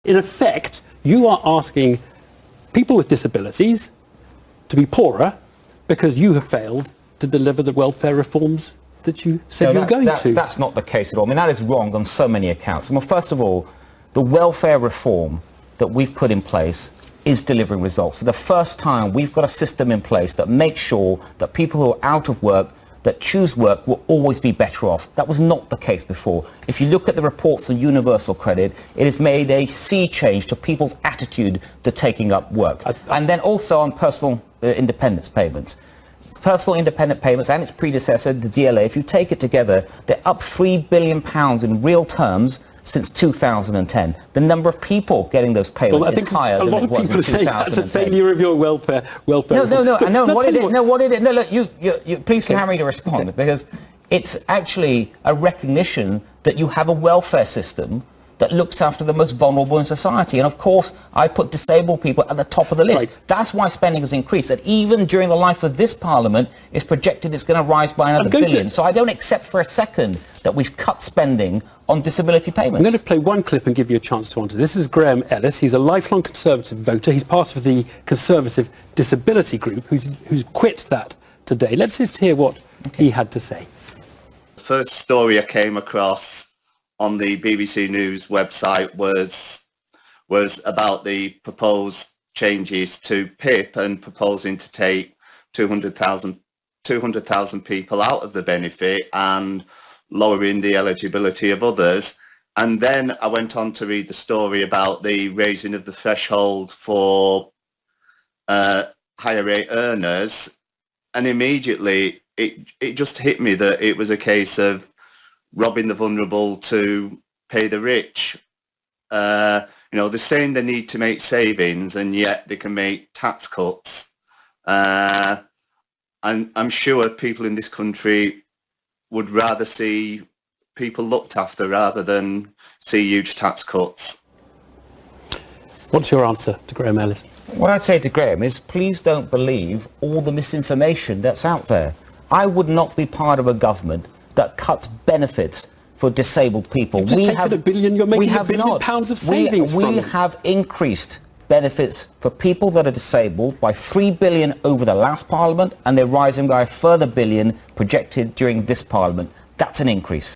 In effect, you are asking people with disabilities to be poorer because you have failed to deliver the welfare reforms that you said you were going to. That's not the case at all. I mean, that is wrong on so many accounts. Well, first of all, the welfare reform that we've put in place is delivering results. For the first time, we've got a system in place that makes sure that people who are out of work, that choose work, will always be better off. That was not the case before. If you look at the reports on universal credit, it has made a sea change to people's attitude to taking up work. And then also on personal independence payments. Personal independent payments and its predecessor, the DLA, if you take it together, they're up £3 billion in real terms since 2010. The number of people getting those payments is higher than it was in 2010. A lot of people are saying that's a failure of your welfare. No, look, you please allow me to respond, because it's actually a recognition that you have a welfare system that looks after the most vulnerable in society. And of course, I put disabled people at the top of the list. Right. That's why spending has increased. And even during the life of this Parliament, it's projected it's going to rise by another billion. So I don't accept for a second that we've cut spending on disability payments. I'm going to play one clip and give you a chance to answer. This is Graham Ellis. He's a lifelong Conservative voter. He's part of the Conservative Disability Group who's quit that today. Let's just hear what he had to say. The first story I came across on the BBC News website was about the proposed changes to PIP and proposing to take 200,000 people out of the benefit and lowering the eligibility of others. And then I went on to read the story about the raising of the threshold for higher rate earners, and immediately it just hit me that it was a case of robbing the vulnerable to pay the rich. You know, they're saying they need to make savings, and yet they can make tax cuts. And I'm sure people in this country would rather see people looked after rather than see huge tax cuts. What's your answer to Graham Ellis? What I'd say to Graham is, please don't believe all the misinformation that's out there. I would not be part of a government that cuts benefits for disabled people. You've just taken a billion, you're making £1 billion of savings from We have increased benefits for people that are disabled by £3 billion over the last Parliament, and they're rising by a further £1 billion projected during this Parliament. That's an increase.